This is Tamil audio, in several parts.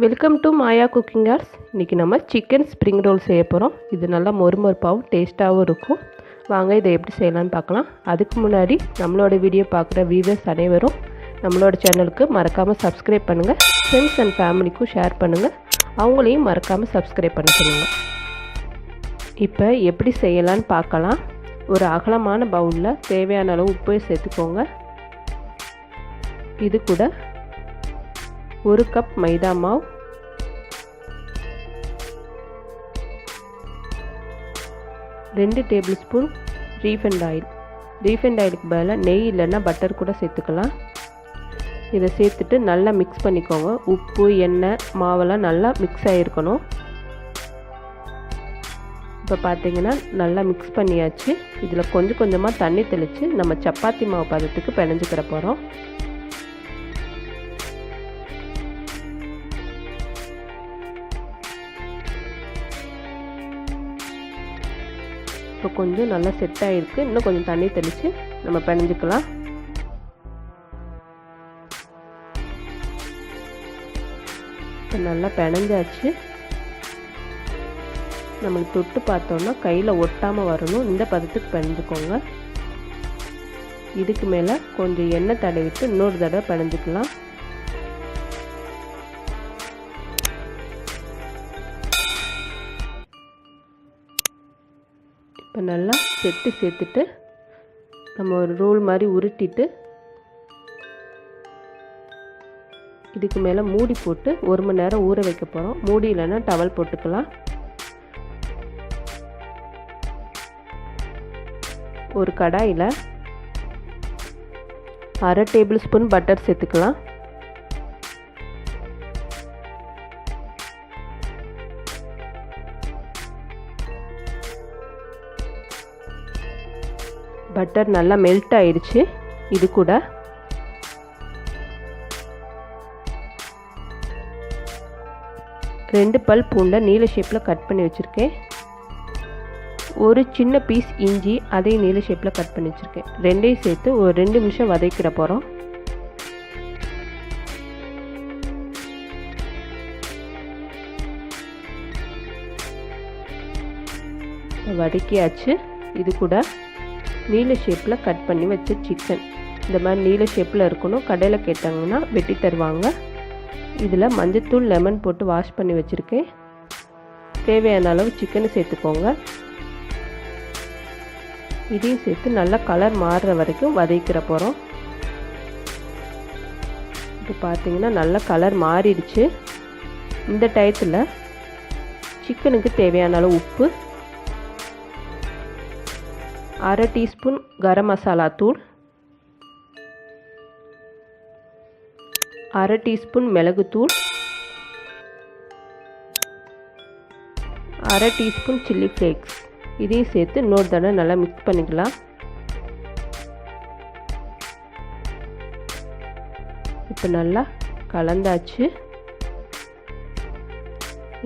Welcome to Maya cooking arts. இன்றைக்கி நம்ம சிக்கன் ஸ்ப்ரிங் ரோல் செய்ய போகிறோம். இது நல்லா மொறுமொறுப்பாகவும் டேஸ்ட்டாகவும் இருக்கும். வாங்க இதை எப்படி செய்யலான்னு பார்க்கலாம். அதுக்கு முன்னாடி நம்மளோட வீடியோ பார்க்குற வியூவர்ஸ் அனைவரும் நம்மளோட சேனலுக்கு மறக்காமல் சப்ஸ்கிரைப் பண்ணுங்கள். ஃப்ரெண்ட்ஸ் அண்ட் ஃபேமிலிக்கும் ஷேர் பண்ணுங்கள். அவங்களையும் மறக்காமல் சப்ஸ்கிரைப் பண்ண சொல்லுங்கள். இப்போ எப்படி செய்யலான்னு பார்க்கலாம். ஒரு அகலமான பவுலில் தேவையான அளவு உப்பு சேர்த்துக்கோங்க. இது கூட 1 கப் மைதா மாவு, 2 tablespoon refined oil. Refined ஆயிலுக்கு பதிலாக நெய் இல்லைன்னா பட்டர் கூட சேர்த்துக்கலாம். இதை சேர்த்துட்டு நல்லா மிக்ஸ் பண்ணிக்கோங்க. உப்பு, எண்ணெய், மாவெல்லாம் நல்லா மிக்ஸ் ஆகிருக்கணும். இப்போ பார்த்தீங்கன்னா நல்லா மிக்ஸ் பண்ணியாச்சு. இதில் கொஞ்சம் கொஞ்சமாக தண்ணி தெளித்து நம்ம சப்பாத்தி மாவு பதத்துக்கு பிணைஞ்சிக்கிற போகிறோம். இப்போ கொஞ்சம் நல்லா செட் ஆகிருக்கு. இன்னும் கொஞ்சம் தண்ணி தெளித்து நம்ம பிணைஞ்சிக்கலாம். இப்போ நல்லா பிணைஞ்சாச்சு. நம்மளுக்கு தொட்டு பார்த்தோன்னா கையில் ஒட்டாமல் வரணும். இந்த பதத்துக்கு பிணைஞ்சிக்கோங்க. இதுக்கு மேலே கொஞ்சம் எண்ணெய் தடவிட்டு இன்னொரு தடவை பிணைஞ்சிக்கலாம். இப்போ நல்லா சேர்த்துட்டு நம்ம ஒரு ரோல் மாதிரி உருட்டிட்டு இதுக்கு மேலே மூடி போட்டு 1 மணி நேரம் ஊற வைக்க போகிறோம். மூடி இல்லைன்னா டவல் போட்டுக்கலாம். ஒரு கடாயில் 1/2 டேபிள் ஸ்பூன் பட்டர் சேர்த்துக்கலாம். பட்டர் நல்லா மெல்ட் ஆயிடுச்சு. இது கூட 2 பல் பூண்டை நீல ஷேப்பில் கட் பண்ணி வச்சுருக்கேன். ஒரு சின்ன பீஸ் இஞ்சி, அதையும் நீல ஷேப்பில் கட் பண்ணி வச்சுருக்கேன். ரெண்டையும் சேர்த்து ஒரு 2 நிமிஷம் வதக்கிற போகிறோம். வதக்கியாச்சு. இது கூட நீல ஷேப்பில் கட் பண்ணி வச்ச சிக்கன், இந்த மாதிரி நீல ஷேப்பில் இருக்கணும். கடையில் கேட்டாங்கன்னா வெட்டி தருவாங்க. இதில் மஞ்சத்தூள், லெமன் போட்டு வாஷ் பண்ணி வச்சுருக்கேன். தேவையான அளவு சிக்கனை சேர்த்துக்கோங்க. இதையும் சேர்த்து நல்லா கலர் மாறுற வரைக்கும் வதக்கிற போகிறோம். இப்போ பார்த்தீங்கன்னா நல்லா கலர் மாறிடுச்சு. இந்த டயத்தில் சிக்கனுக்கு தேவையான அளவு உப்பு, 1/2 டீஸ்பூன் கரம் மசாலா தூள், 1/2 டீஸ்பூன் மிளகுத்தூள், 1/2 டீஸ்பூன் சில்லி ஃப்ளேக்ஸ். இதையும் சேர்த்து இன்னொரு தடவை நல்லா மிக்ஸ் பண்ணிக்கலாம். இப்போ நல்லா கலந்தாச்சு.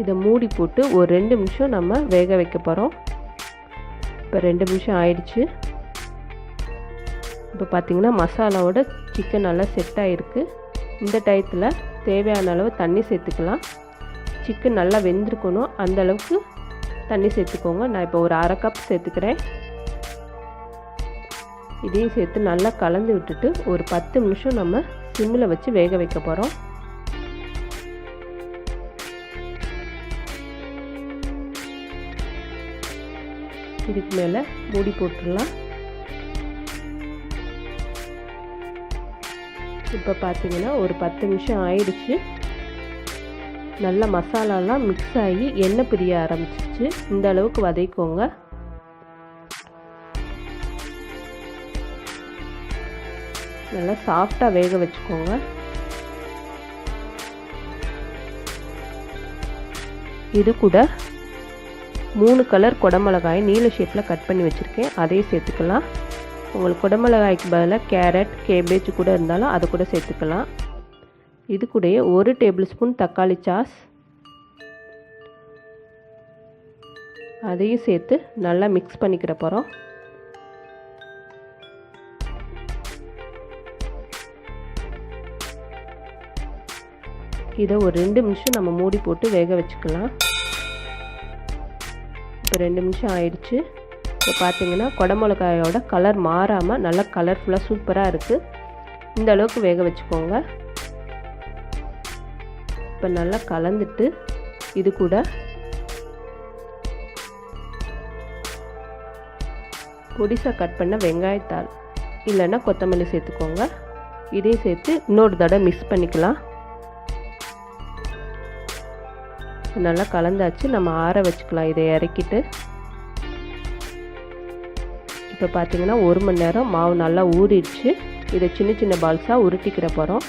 இதை மூடி போட்டு ஒரு 2 நிமிஷம் நம்ம வேக வைக்க போகிறோம். இப்போ 2 நிமிஷம் ஆயிடுச்சு. இப்போ பார்த்திங்கன்னா மசாலாவோட சிக்கன் நல்லா செட் ஆகிருக்கு. இந்த டயத்தில் தேவையான அளவு தண்ணி சேர்த்துக்கலாம். சிக்கன் நல்லா வெந்திருக்கணும், அந்த அளவுக்கு தண்ணி சேர்த்துக்கோங்க. நான் இப்போ ஒரு 1/2 கப் சேர்த்துக்கிறேன். இதையும் சேர்த்து நல்லா கலந்து விட்டுட்டு ஒரு 10 நிமிஷம் நம்ம சிம்மில் வச்சு வேக வைக்க போகிறோம். இதுக்கு மேலே மூடி போட்டுடலாம். இப்போ பார்த்தீங்கன்னா ஒரு 10 நிமிஷம் ஆயிடுச்சு. நல்லா மசாலாலாம் மிக்ஸ் ஆகி எண்ணெய் பிரிய ஆரம்பிச்சிச்சு. இந்த அளவுக்கு வதக்கிக்கோங்க. நல்லா சாஃப்டாக வேக வச்சுக்கோங்க. இது கூட 3 கலர் குடமிளகாய் நீல ஷேப்பில் கட் பண்ணி வச்சுருக்கேன். அதையும் சேர்த்துக்கலாம். உங்களுக்கு குடமிளகாய்க்கு பதிலாக கேரட், கேபேஜ் கூட இருந்தாலும் அதை கூட சேர்த்துக்கலாம். இது கூடயே 1 டேபிள் ஸ்பூன் தக்காளி சாஸ், அதையும் சேர்த்து நல்லா மிக்ஸ் பண்ணிக்கிற போகிறோம். இதை ஒரு 2 நிமிஷம் நம்ம மூடி போட்டு வேக வச்சுக்கலாம். இப்போ 2 நிமிஷம் ஆயிடுச்சு. இப்போ பார்த்தீங்கன்னா குடமிளகாயோட கலர் மாறாமல் நல்லா கலர்ஃபுல்லாக சூப்பராக இருக்குது. இந்த அளவுக்கு வேக வச்சுக்கோங்க. இப்போ நல்லா கலந்துட்டு இது கூட பொடிசாக கட் பண்ண வெங்காயத்தாள் இல்லைன்னா கொத்தமல்லி சேர்த்துக்கோங்க. இதையும் சேர்த்து இன்னொரு தடவை மிக்ஸ் பண்ணிக்கலாம். நல்லா கலந்தாச்சு. நம்ம ஆற வச்சுக்கலாம். இதை இறக்கிட்டு இப்போ பார்த்தீங்கன்னா 1 மணி நேரம் மாவு நல்லா ஊறிடுச்சு. இதை சின்ன சின்ன பால்ஸாக உருட்டிக்கிற போகிறோம்.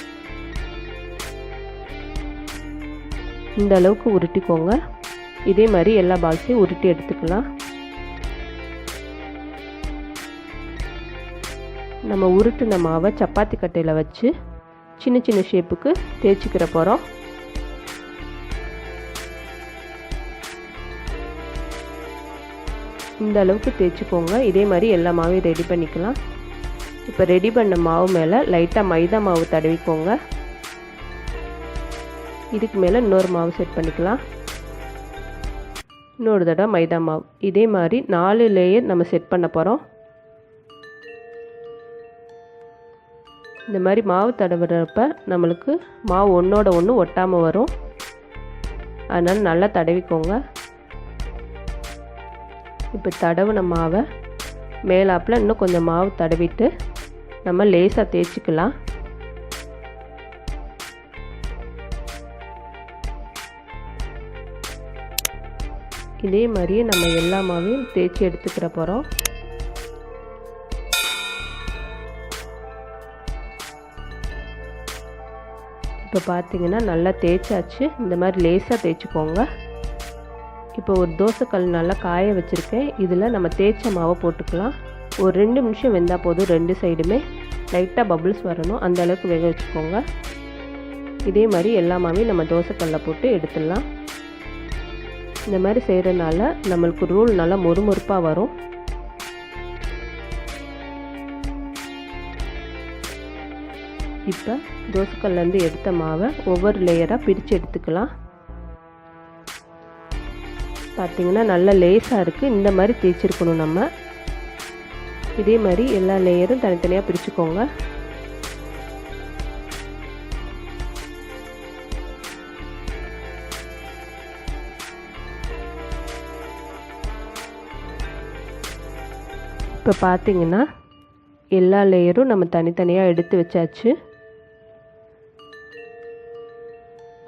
இந்த அளவுக்கு உருட்டிக்கோங்க. இதே மாதிரி எல்லா பால்ஸையும் உருட்டி எடுத்துக்கலாம். நம்ம உருட்டின மாவை சப்பாத்தி கட்டையில் வச்சு சின்ன சின்ன ஷேப்புக்கு தேய்ச்சிக்கிற போகிறோம். இந்த அளவுக்கு தேய்ச்சிக்கோங்க. இதே மாதிரி எல்லா மாவையும் ரெடி பண்ணிக்கலாம். இப்போ ரெடி பண்ண மாவு மேலே லைட்டாக மைதா மாவு தடவிக்கோங்க. இதுக்கு மேலே இன்னொரு மாவு செட் பண்ணிக்கலாம். இன்னொரு தடவை மைதா மாவு. இதே மாதிரி 4 லேயர் நம்ம செட் பண்ண போகிறோம். இந்த மாதிரி மாவு தடவுறப்ப நம்மளுக்கு மாவு ஒன்றோட ஒன்று ஒட்டாமல் வரும். அதனால் நல்லா தடவிக்கோங்க. இப்போ தடவுன மாவை மேலாப்பில் இன்னும் கொஞ்சம் மாவு தடவிட்டு நம்ம லேசாக தேய்ச்சிக்கலாம். இதே மாதிரியே நம்ம எல்லா மாவையும் தேய்ச்சி எடுத்துக்கிற போகிறோம். இப்போ பார்த்தீங்கன்னா நல்லா தேய்ச்சாச்சு. இந்த மாதிரி லேசாக தேய்ச்சிக்கோங்க. இப்போ ஒரு தோசைக்கல் நல்லா காய வச்சுருக்கேன். இதில் நம்ம தேய்ச்ச மாவை போட்டுக்கலாம். ஒரு 2 நிமிஷம் வெந்தால் போதும். 2 சைடுமே லைட்டாக பபிள்ஸ் வரணும். அந்த அளவுக்கு வேக வச்சுக்கோங்க. இதே மாதிரி எல்லா மாவையும் நம்ம தோசைக்கல்லில் போட்டு எடுத்துடலாம். இந்த மாதிரி செய்கிறதுனால நம்மளுக்கு ரோல் நல்லா மொறுமொறுப்பாக வரும். இப்போ தோசைக்கல்லேருந்து எடுத்த மாவை ஒவ்வொரு லேயராக பிரித்து எடுத்துக்கலாம். பார்த்திங்கன்னா நல்லா லேஸாக இருக்குது. இந்த மாதிரி தேய்ச்சிருக்கணும் நம்ம. இதே மாதிரி எல்லா லேயரும் தனித்தனியாக பிரிச்சுக்கோங்க. இப்போ பார்த்திங்கன்னா எல்லா லேயரும் நம்ம தனித்தனியாக எடுத்து வச்சாச்சு.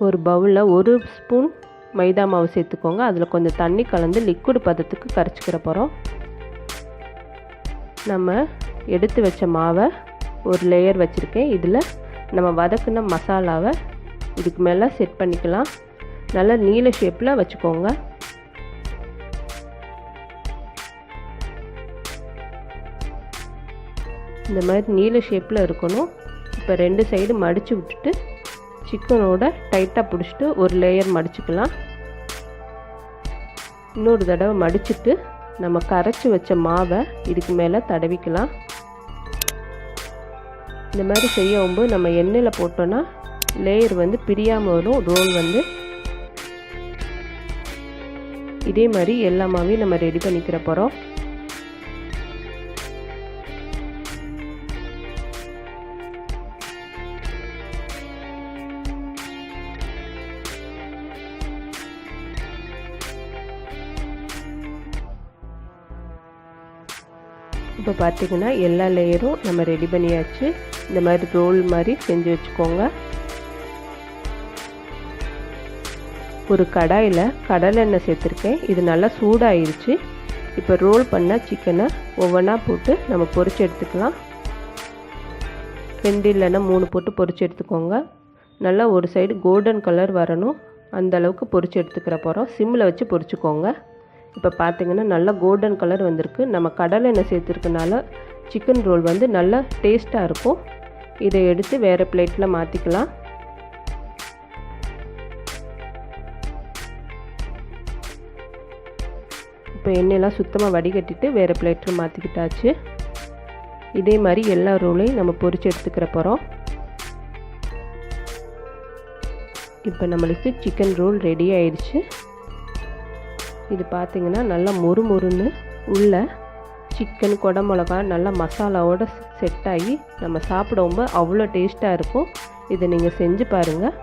ஒரு பவுலில் 1 ஸ்பூன் மைதா மாவு சேர்த்துக்கோங்க. அதில் கொஞ்சம் தண்ணி கலந்து லிக்விட் பதத்துக்கு கரைச்சிக்கிற போகிறோம். நம்ம எடுத்து வச்ச மாவை ஒரு லேயர் வச்சுருக்கேன். இதில் நம்ம வதக்குன மசாலாவை இதுக்கு மேலே செட் பண்ணிக்கலாம். நல்லா நீல ஷேப்பில் வச்சுக்கோங்க. இந்த மாதிரி நீல ஷேப்பில் இருக்கணும். இப்போ 2 சைடு மடித்து விட்டுட்டு சிக்கனோட டைட்டாக பிடிச்சிட்டு ஒரு லேயர் மடிச்சுக்கலாம். இன்னொரு தடவை மடிச்சுட்டு நம்ம கரைச்சி வச்ச மாவை இதுக்கு மேலே தடவிக்கலாம். இந்த மாதிரி செய்யும்போது நம்ம எண்ணெயில் போட்டோன்னா லேயர் வந்து பிரியாமல் வரும். ரோல் வந்து இதே மாதிரி எல்லா மாவையும் நம்ம ரெடி பண்ணிக்கிற போகிறோம். இப்போ பார்த்திங்கன்னா எல்லா லேயரும் நம்ம ரெடி பண்ணியாச்சு. இந்த மாதிரி ரோல் மாதிரி செஞ்சு வச்சுக்கோங்க. ஒரு கடாயில் கடலெண்ணெய் சேர்த்துருக்கேன். இது நல்லா சூடாகிடுச்சு. இப்போ ரோல் பண்ண சிக்கனை ஒவ்வொன்றா போட்டு நம்ம பொரிச்சு எடுத்துக்கலாம். 2 இல்லைன்னா 3 போட்டு பொரிச்சு எடுத்துக்கோங்க. நல்லா ஒரு சைடு கோல்டன் கலர் வரணும். அந்த அளவுக்கு பொரிச்சு எடுத்துக்கிற போகிறோம். சிம்மில் வச்சு பொரிச்சுக்கோங்க. இப்போ பார்த்திங்கன்னா நல்லா கோல்டன் கலர் வந்திருக்கு. நம்ம கடலை எண்ணெய் சேர்த்துருக்கனால சிக்கன் ரோல் வந்து நல்லா டேஸ்ட்டாக இருக்கும். இதை எடுத்து வேறு பிளேட்டில் மாற்றிக்கலாம். இப்போ எண்ணெயெல்லாம் சுத்தமாக வடிகட்டிட்டு வேறு பிளேட்டில் மாற்றிக்கிட்டாச்சு. இதே மாதிரி எல்லா ரோலையும் நம்ம பொரிச்சு எடுத்துக்கிற போகிறோம். இப்போ நம்மளுக்கு சிக்கன் ரோல் ரெடி ஆயிடுச்சு. இது பார்த்திங்கன்னா நல்லா மொறுமொறுன்னு உள்ள சிக்கன் குடமிளகா நல்லா மசாலாவோடு செட் ஆகி நம்ம சாப்பிடும்போது அவ்வளோ டேஸ்ட்டாக இருக்கும். இதை நீங்கள் செஞ்சு பாருங்கள்.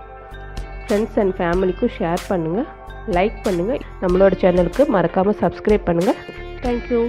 ஃப்ரெண்ட்ஸ் அண்ட் ஃபேமிலிக்கும் ஷேர் பண்ணுங்கள், லைக் பண்ணுங்கள். நம்மளோட சேனலுக்கு மறக்காமல் சப்ஸ்கிரைப் பண்ணுங்கள். தேங்க்யூ.